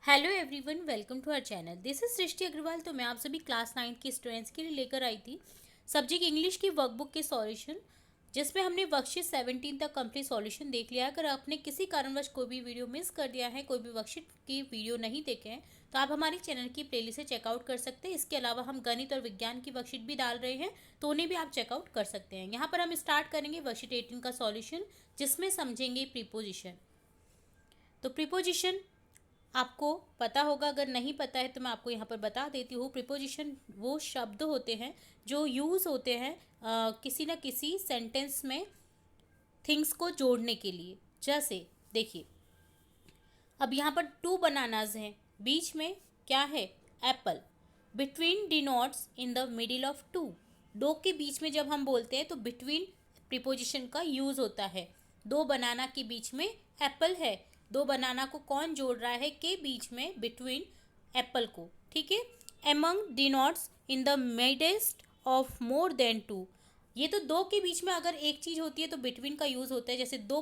Hello everyone, welcome to our channel. This is Srishti Agarwal. तो मैं आप सभी क्लास 9 के स्टूडेंट्स के लिए लेकर आई थी सब्जेक्ट इंग्लिश की वर्कबुक के सॉल्यूशन, जिसमें हमने वर्कशीट 17 तक कंप्लीट सॉल्यूशन देख लिया है। अगर आपने किसी कारणवश कोई भी वीडियो मिस कर दिया है, कोई भी वर्कशीट की वीडियो नहीं देखे हैं, तो आप हमारे चैनल की प्लेलिस्ट से चेकआउट कर सकते हैं। इसके अलावा हम गणित और विज्ञान की वर्कशीट भी डाल रहे हैं, तो उन्हें भी आप चेकआउट कर सकते हैं। यहाँ पर हम स्टार्ट करेंगे वर्कशीट 18 का सॉल्यूशन, जिसमें समझेंगे प्रीपोजिशन। तो प्रीपोजिशन आपको पता होगा, अगर नहीं पता है तो मैं आपको यहाँ पर बता देती हूँ। प्रीपोजिशन वो शब्द होते हैं जो यूज़ होते हैं किसी न किसी सेंटेंस में थिंग्स को जोड़ने के लिए। जैसे देखिए, अब यहाँ पर टू बनानाज हैं, बीच में क्या है? Apple. Between denotes in the middle of two. दो के बीच में जब हम बोलते हैं तो बिटवीन प्रीपोजिशन का यूज़ होता है। दो बनाना के बीच में एप्पल है, दो बनाना को कौन जोड़ रहा है? के बीच में, बिटवीन एप्पल को। ठीक है। Among denotes in the midst of more than two. ये तो दो के बीच में अगर एक चीज़ होती है तो बिटवीन का यूज़ होता है। जैसे दो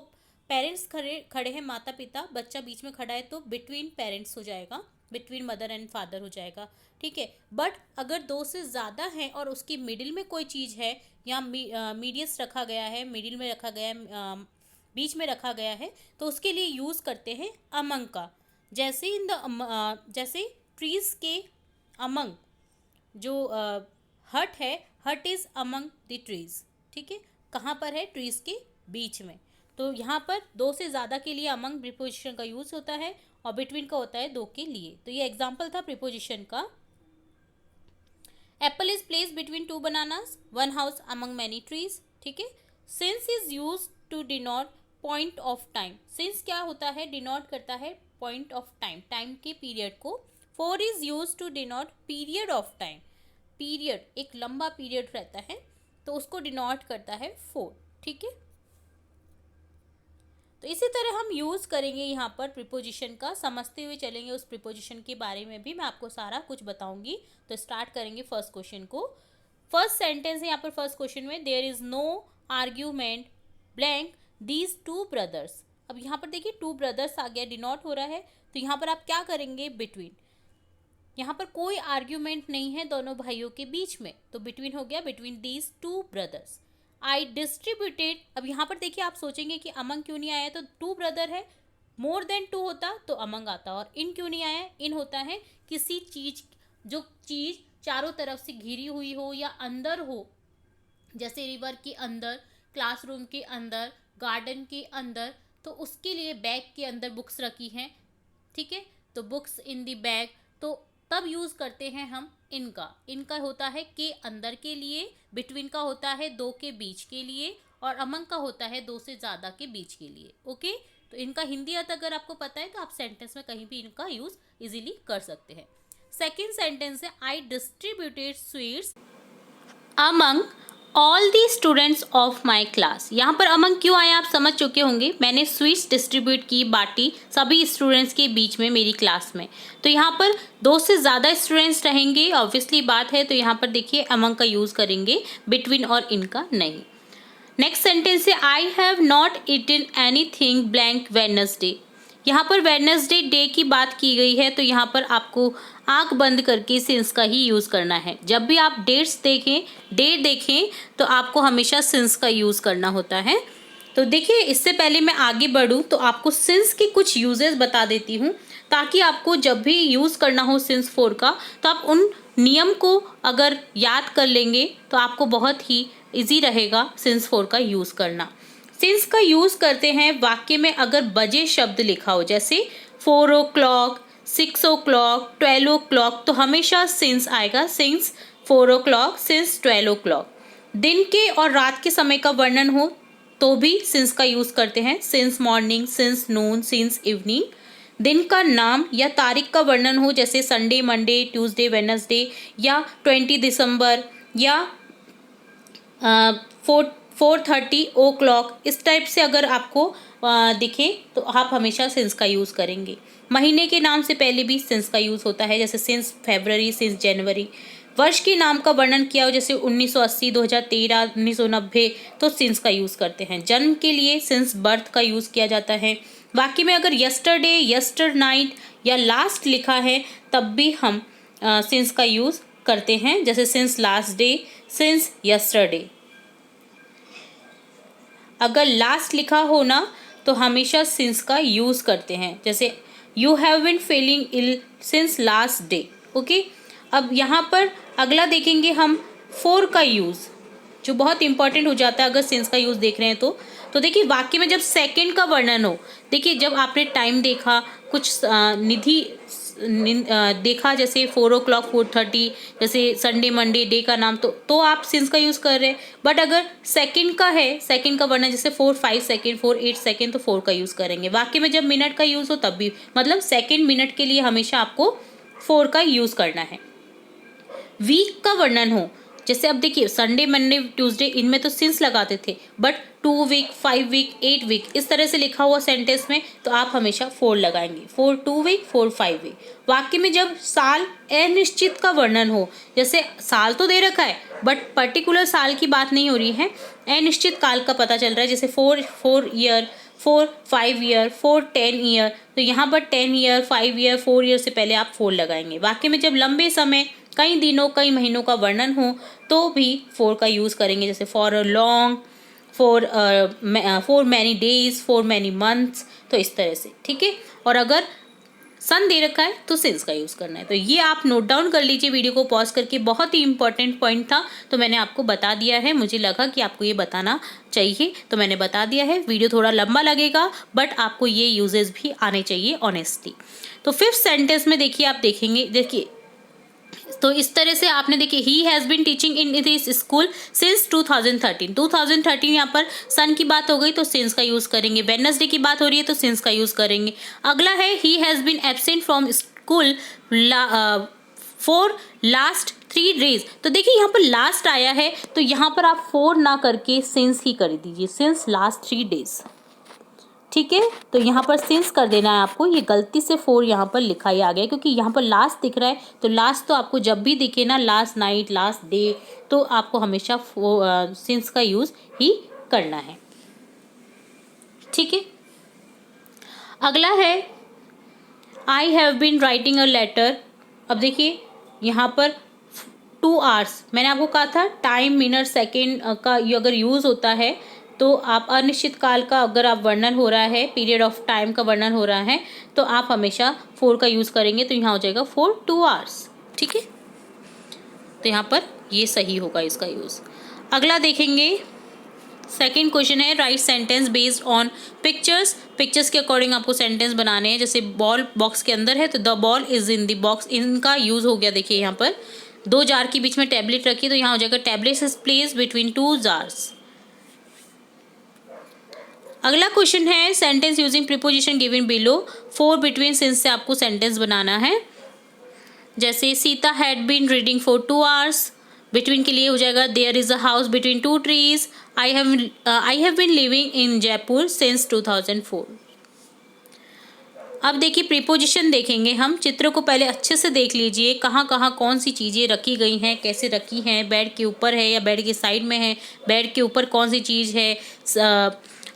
पेरेंट्स खड़े हैं, माता पिता, बच्चा बीच में खड़ा है, तो बिटवीन पेरेंट्स हो जाएगा, बिटवीन मदर एंड फादर हो जाएगा। ठीक है। बट अगर दो से ज़्यादा है और उसकी मिडिल में कोई चीज़ है, या मीडियस रखा गया है, मिडिल में रखा गया है, बीच में रखा गया है, तो उसके लिए यूज़ करते हैं अमंग का। जैसे जैसे ट्रीज के अमंग, जो हट है, हट इज़ अमंग द ट्रीज। ठीक है। कहाँ पर है? ट्रीज के बीच में। तो यहाँ पर दो से ज़्यादा के लिए अमंग प्रीपोजिशन का यूज़ होता है, और बिटवीन का होता है दो के लिए। तो ये एग्जाम्पल था प्रीपोजिशन का। Apple is place between two bananas, one house among many trees. ठीक है। Since is use to denote point of time. Since क्या होता है? डिनोट करता है पॉइंट ऑफ टाइम, टाइम के पीरियड को। For is use to denote period of time. Period, एक लंबा पीरियड रहता है, तो उसको डिनोट करता है फोर। ठीक है। तो इसी तरह हम यूज़ करेंगे यहाँ पर प्रीपोजिशन का, समझते हुए चलेंगे। उस प्रीपोजिशन के बारे में भी मैं आपको सारा कुछ बताऊंगी। तो स्टार्ट करेंगे फर्स्ट क्वेश्चन को। फर्स्ट सेंटेंस है यहाँ पर फर्स्ट क्वेश्चन में, there is no argument blank these two brothers. अब यहाँ पर देखिए टू ब्रदर्स आ गया, डिनोट हो रहा है, तो यहाँ पर आप क्या करेंगे? बिटवीन। यहाँ पर कोई आर्ग्यूमेंट नहीं है दोनों भाइयों के बीच में, तो बिटवीन हो गया, between these two brothers. I distributed. अब यहाँ पर देखिए, आप सोचेंगे कि अमंग क्यों नहीं आया, तो टू ब्रदर है, मोर देन टू होता तो अमंग आता, और इन क्यों नहीं आया? इन होता है किसी चीज, जो चीज चारों तरफ से घिरी हुई हो या अंदर हो, जैसे रिवर के अंदर, क्लासरूम के अंदर, गार्डन के अंदर, तो उसके लिए बैग के अंदर बुक्स रखी हैं। ठीक है। तो बुक्स इन दी बैग, तो तब यूज़ करते हैं हम इनका। इनका होता है के अंदर के लिए, बिटवीन का होता है दो के बीच के लिए, और अमंग का होता है दो से ज़्यादा के बीच के लिए। ओके। तो इनका हिंदी अर्थ अगर आपको पता है तो आप सेंटेंस में कहीं भी इनका यूज़ इजीली कर सकते हैं। सेकेंड सेंटेंस है, I distributed sweets among all the students of my class. यहाँ पर अमंग क्यों आया आप समझ चुके होंगे। मैंने स्वीट्स डिस्ट्रीब्यूट की, बांटी सभी स्टूडेंट्स के बीच में मेरी क्लास में। तो यहाँ पर दो से ज़्यादा स्टूडेंट्स रहेंगे, ऑब्वियसली बात है, तो यहाँ पर देखिए अमंग का यूज़ करेंगे, बिटवीन और इनका नहीं। नेक्स्ट सेंटेंस है, I have not eaten anything blank Wednesday. यहाँ पर वेडनेसडे डे की बात की गई है, तो यहाँ पर आपको आंख बंद करके सिंस का ही यूज़ करना है। जब भी आप डेट देखें तो आपको हमेशा सिंस का यूज़ करना होता है। तो देखिए, इससे पहले मैं आगे बढ़ूँ तो आपको सिंस के कुछ यूजेस बता देती हूँ, ताकि आपको जब भी यूज़ करना हो सिंस फोर का, तो आप उन नियम को अगर याद कर लेंगे तो आपको बहुत ही इजी रहेगा सिंस फोर का यूज़ करना। सिंस का यूज़ करते हैं वाक्य में अगर बजे शब्द लिखा हो, जैसे 4 o'clock, 6 o'clock, 12 o'clock, तो हमेशा सिंस आएगा, सिंस 4 o'clock, सिंस 12 o'clock। दिन के और रात के समय का वर्णन हो तो भी सिंस का यूज़ करते हैं, सिंस मॉर्निंग, सिंस नून, सिंस इवनिंग। दिन का नाम या तारीख का वर्णन हो, जैसे संडे, मंडे, ट्यूसडे, वेडनेसडे, या 20 दिसंबर, या 4:30 o'clock, इस टाइप से अगर आपको दिखे तो आप हमेशा सिंस का यूज़ करेंगे। महीने के नाम से पहले भी सिंस का यूज़ होता है, जैसे सिंस फरवरी, सिंस जनवरी। वर्ष के नाम का वर्णन किया हो, जैसे 1980, 2013, 1990, तो सिंस का यूज़ करते हैं। जन्म के लिए सिंस बर्थ का यूज़ किया जाता है। वाक्य में अगर यस्टरडे, यस्टर नाइट, या लास्ट लिखा है तब भी हम सिंस का यूज़ करते हैं, जैसे since last day, since yesterday. अगर लास्ट लिखा हो ना तो हमेशा सिंस का यूज़ करते हैं, जैसे you have been feeling ill since last day. Okay, अब यहाँ पर अगला देखेंगे हम फोर का यूज़, जो बहुत इंपॉर्टेंट हो जाता है अगर सिंस का यूज़ देख रहे हैं तो देखिए वाक्य में जब सेकंड का वर्णन हो, देखिए जब आपने टाइम देखा, कुछ निधि देखा, जैसे 4 o'clock 4:30, जैसे संडे मंडे डे का नाम, तो आप सिंस का यूज़ कर रहे हैं। बट अगर सेकंड का है, सेकंड का वर्णन जैसे 4-5 सेकंड, 4-8 सेकंड, तो 4 का यूज़ करेंगे। वाक्य में जब मिनट का यूज़ हो तब भी, मतलब सेकंड मिनट के लिए हमेशा आपको 4 का यूज़ करना है। वीक का वर्णन हो, जैसे अब देखिए संडे मंडे ट्यूसडे, इनमें तो सिंस लगाते थे, बट 2 वीक 5 वीक 8 वीक इस तरह से लिखा हुआ सेंटेंस में तो आप हमेशा 4 लगाएंगे। 4 2 वीक 4 5 वीक। वाक्य में जब साल अनिश्चित का वर्णन हो, जैसे साल तो दे रखा है बट पर्टिकुलर साल की बात नहीं हो रही है, अनिश्चित काल का पता चल रहा है, जैसे 4 ईयर, 4 5 ईयर, 4 10 ईयर, तो यहाँ पर 10 ईयर 5 ईयर 4 ईयर से पहले आप 4 लगाएंगे। वाक्य में जब लंबे समय, कई दिनों कई महीनों का वर्णन हो तो भी 4 का यूज़ करेंगे, जैसे for a long, for many days, for many months, तो इस तरह से, ठीक है। और अगर सन दे रखा है तो सिंस का यूज़ करना है। तो ये आप नोट डाउन कर लीजिए वीडियो को पॉज करके, बहुत ही इंपॉर्टेंट पॉइंट था तो मैंने आपको बता दिया है। मुझे लगा कि आपको ये बताना चाहिए तो मैंने बता दिया है। वीडियो थोड़ा लंबा लगेगा बट आपको ये यूजेस भी आने चाहिए ऑनेस्टली। तो फिफ्थ सेंटेंस में देखिए, आप देखेंगे, देखिए तो इस तरह से आपने देखिए he has been teaching in this school since 2013। 2013 यहाँ पर सन की बात हो गई तो सिंस का यूज़ करेंगे। वेडनेसडे की बात हो रही है तो सिंस का यूज़ करेंगे। अगला है he has been absent from school for last 3 days. तो देखिए यहाँ पर लास्ट आया है तो यहाँ पर आप 4 ना करके सिंस ही कर दीजिए, सिंस लास्ट 3 डेज, ठीक है। तो यहाँ पर सिंस कर देना है आपको। ये गलती से 4 यहाँ पर लिखा ही आ गया क्योंकि यहाँ पर लास्ट दिख रहा है, तो लास्ट तो आपको जब भी दिखे ना, लास्ट नाइट, लास्ट डे, तो आपको हमेशा सिंस का यूज़ ही करना है, ठीक है। अगला है I have been writing a letter. अब देखिए यहाँ पर 2 आवर्स, मैंने आपको कहा था टाइम मिनट सेकेंड का अगर यूज़ होता है तो आप अनिश्चित काल का अगर आप वर्णन हो रहा है, पीरियड ऑफ टाइम का वर्णन हो रहा है तो आप हमेशा 4 का यूज़ करेंगे। तो यहाँ हो जाएगा 4 2 आवर्स, ठीक है। तो यहाँ पर ये सही होगा इसका यूज़। अगला देखेंगे, सेकेंड क्वेश्चन है right sentence based on pictures. Pictures के अकॉर्डिंग आपको सेंटेंस बनाने हैं। जैसे बॉल बॉक्स के अंदर है तो the ball is in the box, इनका यूज़ हो गया। देखिए यहाँ पर 2 जार के बीच में टैबलेट रखी तो यहाँ हो जाएगा tablet is placed between 2 jars. अगला क्वेश्चन है sentence using preposition given below. 4 between since से आपको सेंटेंस बनाना है। जैसे Sita had been reading for 2 hours, between के लिए हो जाएगा there is a house between 2 trees, I have been living in Jaipur since 2004। अब देखिए प्रीपोजिशन देखेंगे हम। चित्र को पहले अच्छे से देख लीजिए, कहाँ कहाँ कौन सी चीज़ें रखी गई हैं, कैसे रखी हैं, बेड के ऊपर है या बेड के साइड में है, बेड के ऊपर कौन सी चीज़ है,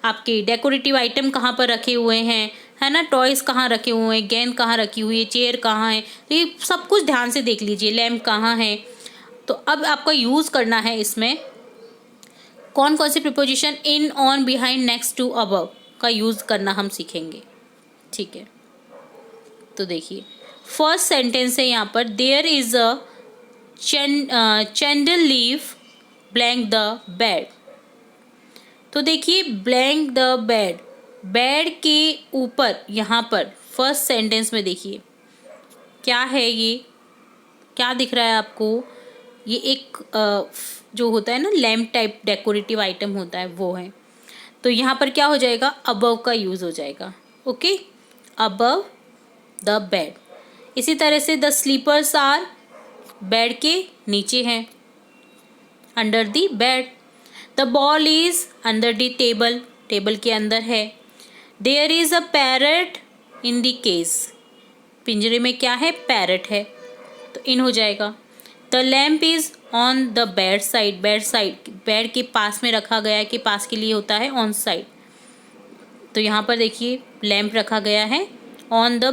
आपके डेकोरेटिव आइटम कहाँ पर रखे हुए हैं, है ना, टॉयज़ कहाँ रखे हुए हैं, गेंद कहाँ रखी हुई है, चेयर कहाँ है, तो ये सब कुछ ध्यान से देख लीजिए, लैम्प कहाँ है। तो अब आपका यूज़ करना है इसमें कौन कौन सी preposition, in, on, behind, next to, above का यूज़ करना हम सीखेंगे, ठीक है। तो देखिए फर्स्ट सेंटेंस है यहाँ पर, there is a candle leaf blank the bed. तो देखिए ब्लैंक द बेड, बेड के ऊपर, यहाँ पर फर्स्ट सेंटेंस में देखिए क्या है, ये क्या दिख रहा है आपको, ये एक जो होता है ना लैम्प टाइप डेकोरेटिव आइटम होता है वो है। तो यहाँ पर क्या हो जाएगा, अबव का यूज़ हो जाएगा, ओके, अबव द बेड। इसी तरह से द स्लीपर्स आर, बेड के नीचे हैं, under the bed. The ball is under the table, table के अंदर है। There is a parrot in the case, पिंजरे में क्या है, पैरट है, तो इन हो जाएगा। The lamp is on the bed side, bed side bed के पास में रखा गया है, के पास के लिए होता है ऑन साइड, तो यहाँ पर देखिए लैम्प रखा गया है on the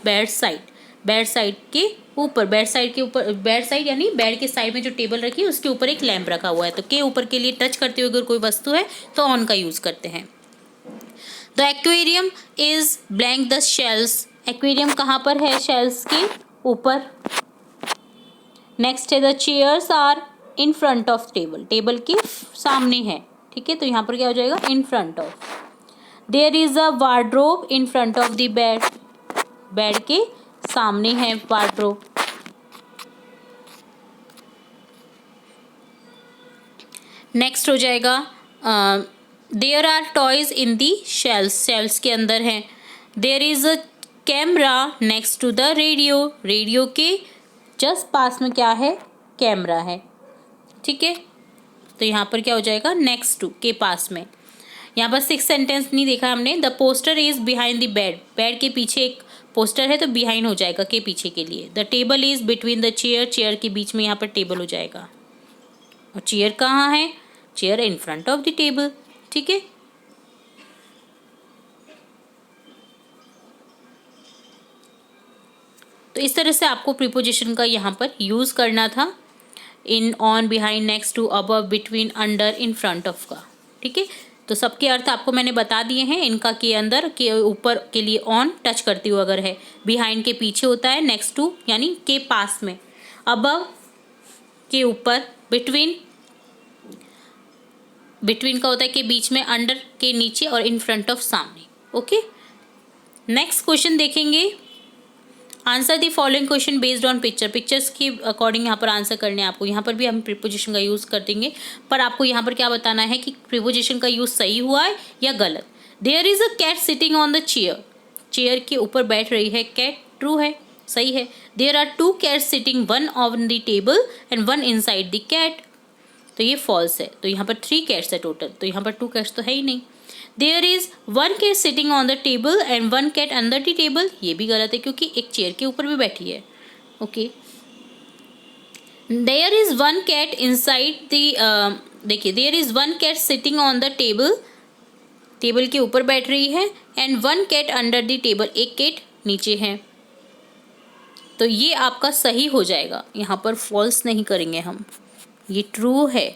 bed side, bed side के ऊपर, बेड साइड के ऊपर, बेड साइड यानी बेड के साइड में जो टेबल रखी है उसके ऊपर एक लैंप रखा हुआ है, तो के ऊपर के लिए टच करते हुए अगर कोई वस्तु है तो ऑन का यूज़ करते हैं। The aquarium is blank the shelves, aquarium कहाँ पर है, शेल्स के ऊपर। नेक्स्ट है the chairs are in front of table, table के सामने है, ठीक है, तो यहाँ पर क्या हो जाएगा, in front of. There is a wardrobe in front of the bed, bed के सामने है वार्डरोब। नेक्स्ट हो जाएगा there are toys in the shelves, shelves के अंदर है। There is a camera next to the radio, radio के just पास में क्या है, कैमरा है, ठीक है, तो यहाँ पर क्या हो जाएगा, नेक्स्ट टू के पास में। यहाँ पर 6 सेंटेंस नहीं देखा हमने। The poster is behind the bed, bed के पीछे एक पोस्टर है तो बिहाइंड हो जाएगा के पीछे के लिए। The table is between the chair, chair के बीच में यहाँ पर टेबल हो जाएगा, और चेयर कहाँ है, chair in front of the table, ठीक है। तो इस तरह से आपको प्रीपोजिशन का यहाँ पर यूज़ करना था, in, on, behind, next to, above, between, under, in front of का, ठीक है। तो सबके अर्थ आपको मैंने बता दिए हैं। इनका के अंदर, के ऊपर के लिए ऑन टच करती हुआ अगर है, बिहाइंड के पीछे होता है, नेक्स्ट टू यानी के पास में, अबव के ऊपर, बिटवीन, बिटवीन का होता है के बीच में, अंडर के नीचे, और इन फ्रंट ऑफ सामने, ओके। नेक्स्ट क्वेश्चन देखेंगे, answer the following question based on picture, pictures के अकॉर्डिंग यहाँ पर आंसर करने हैं आपको। यहाँ पर भी हम प्रीपोजिशन का यूज़ कर देंगे, पर आपको यहाँ पर क्या बताना है कि प्रीपोजिशन का यूज़ सही हुआ है या गलत। There is a cat sitting on the chair, chair के ऊपर बैठ रही है कैट, ट्रू है, सही है। There are 2 cats sitting, one on the table and one inside the cat, तो ये फॉल्स है। तो यहाँ पर 3 कैट्स है टोटल, तो यहाँ पर 2 कैट्स तो है ही नहीं। There is 1 cat sitting on the table and 1 cat under the table, ये भी गलत है क्योंकि एक चेयर के ऊपर भी बैठी है, okay. There is 1 cat inside the, देखिए, there is 1 cat sitting on the table, table के ऊपर बैठ रही है, and 1 cat under the table, एक कैट नीचे है, तो ये आपका सही हो जाएगा। यहाँ पर फॉल्स नहीं करेंगे हम, ये ट्रू है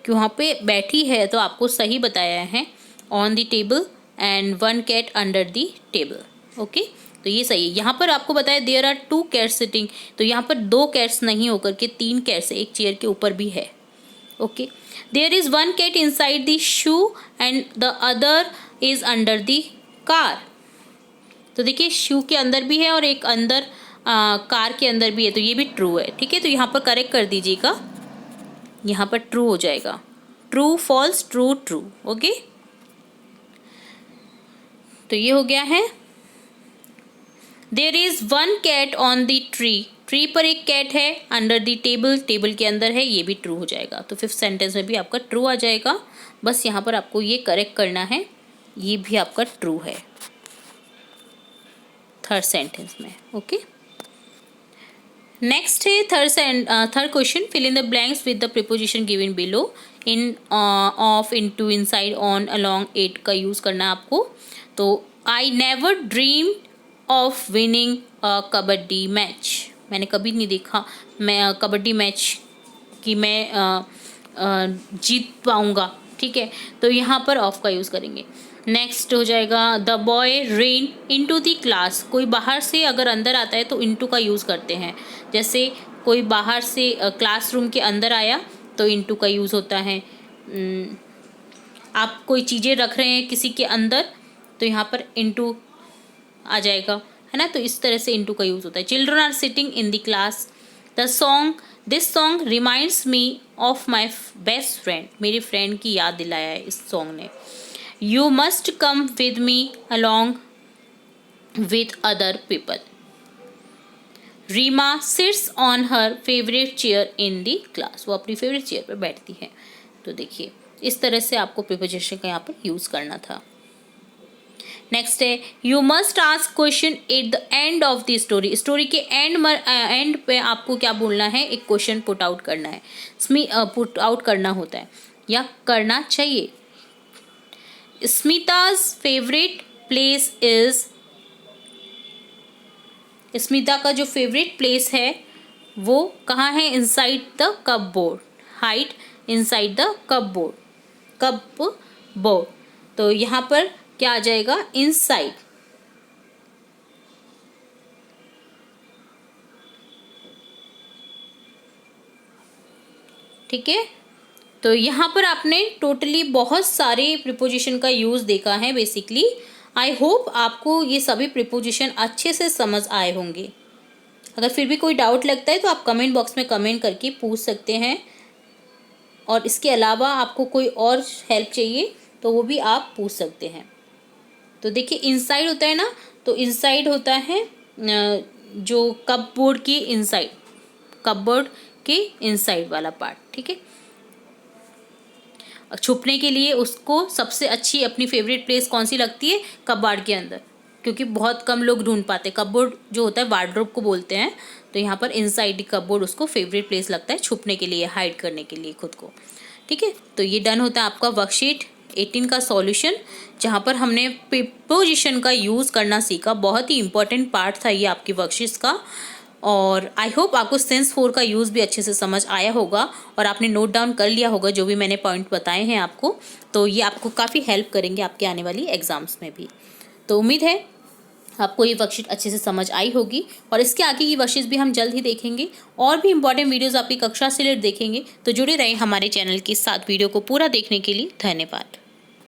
कि वहाँ पे बैठी है, तो आपको सही बताया है, on the table and 1 cat under the table, okay, तो ये सही है। यहाँ पर आपको बताया देयर आर 2 कैट्स सिटिंग, तो यहाँ पर 2 कैट्स नहीं होकर के 3 कैट्स है, एक चेयर के ऊपर भी है, okay. There is 1 cat inside the shoe and the other is under the car, तो देखिए शू के अंदर भी है और एक अंदर कार के अंदर भी है, तो ये भी ट्रू है, ठीक है। तो यहाँ पर करेक्ट कर दीजिएगा, यहाँ पर ट्रू हो जाएगा, true, false, true, true, okay. तो ये हो गया है। There is 1 cat on the tree, tree पर एक कैट है, अंडर द टेबल, टेबल के अंदर है, ये भी ट्रू हो जाएगा। तो 5th सेंटेंस में भी आपका ट्रू आ जाएगा, बस यहाँ पर आपको ये करेक्ट करना है, ये भी आपका ट्रू है 3rd सेंटेंस में, ओके। नेक्स्ट है third question, fill in the blanks with the preposition given below, in, of, into, inside, on, along, at का यूज़ करना है आपको। तो I never dream of winning a kabaddi match, मैंने कभी नहीं देखा मैं कबड्डी मैच कि मैं जीत पाऊँगा, ठीक है, तो यहाँ पर ऑफ का यूज़ करेंगे। नेक्स्ट हो जाएगा the boy rain into the class, कोई बाहर से अगर अंदर आता है तो इनटू का यूज़ करते हैं, जैसे कोई बाहर से क्लासरूम के अंदर आया तो इनटू का यूज़ होता है। आप कोई चीज़ें रख रहे हैं किसी के अंदर तो यहाँ पर इनटू आ जाएगा, है ना, तो इस तरह से इनटू का यूज़ होता है। Children are sitting in the class, the song, this song reminds me of my best friend, मेरी फ्रेंड की याद दिलाया है इस सॉन्ग ने। You must come with me along with other people, Reema sits on her favourite chair in the class, वो अपनी favourite chair पर बैठती है। तो देखिए इस तरह से आपको प्रीपोजिशन का यहाँ पर यूज़ करना था। नेक्स्ट है you must ask question at the end of the story, story के एंड पे आपको क्या बोलना है, एक क्वेश्चन पुट आउट करना है, पुट आउट करना होता है या करना चाहिए। Smita's favourite place is Smita का जो फेवरेट प्लेस है वो कहाँ है? Inside the cupboard. Hide inside the cupboard, cupboard. तो यहाँ पर क्या आ जाएगा? इनसाइड। ठीक है, तो यहाँ पर आपने टोटली बहुत सारे प्रिपोजिशन का यूज़ देखा है बेसिकली। आई होप आपको ये सभी प्रिपोजिशन अच्छे से समझ आए होंगे। अगर फिर भी कोई डाउट लगता है तो आप कमेंट बॉक्स में कमेंट करके पूछ सकते हैं, और इसके अलावा आपको कोई और हेल्प चाहिए तो वो भी आप पूछ सकते हैं। तो देखिए इनसाइड होता है ना, तो इनसाइड होता है जो कपबोर्ड की इनसाइड, कपबोर्ड के इनसाइड वाला पार्ट। ठीक है, छुपने के लिए उसको सबसे अच्छी अपनी फेवरेट प्लेस कौन सी लगती है? कबाड़ के अंदर, क्योंकि बहुत कम लोग ढूंढ पाते। कपबोर्ड जो होता है वार्डरोब को बोलते हैं, तो यहाँ पर इनसाइड कपबोर्ड उसको फेवरेट प्लेस लगता है छुपने के लिए, हाइड करने के लिए खुद को। ठीक है, तो ये डन होता है आपका वर्कशीट 18 का सॉल्यूशन, जहाँ पर हमने प्रीपोजिशन का यूज़ करना सीखा। बहुत ही इंपॉर्टेंट पार्ट था ये आपकी वर्कशीट्स का। और आई होप आपको सेंस 4 का यूज़ भी अच्छे से समझ आया होगा और आपने नोट डाउन कर लिया होगा जो भी मैंने पॉइंट बताए हैं आपको। तो ये आपको काफ़ी हेल्प करेंगे आपके आने वाली एग्ज़ाम्स में भी। तो उम्मीद है आपको ये वर्कशीट अच्छे से समझ आई होगी, और इसके आगे की वर्कशीट भी हम जल्द ही देखेंगे। और भी इंपॉर्टेंट वीडियोज़ आपकी कक्षा से रिलेटेड देखेंगे, तो जुड़े रहें हमारे चैनल के साथ। वीडियो को पूरा देखने के लिए धन्यवाद।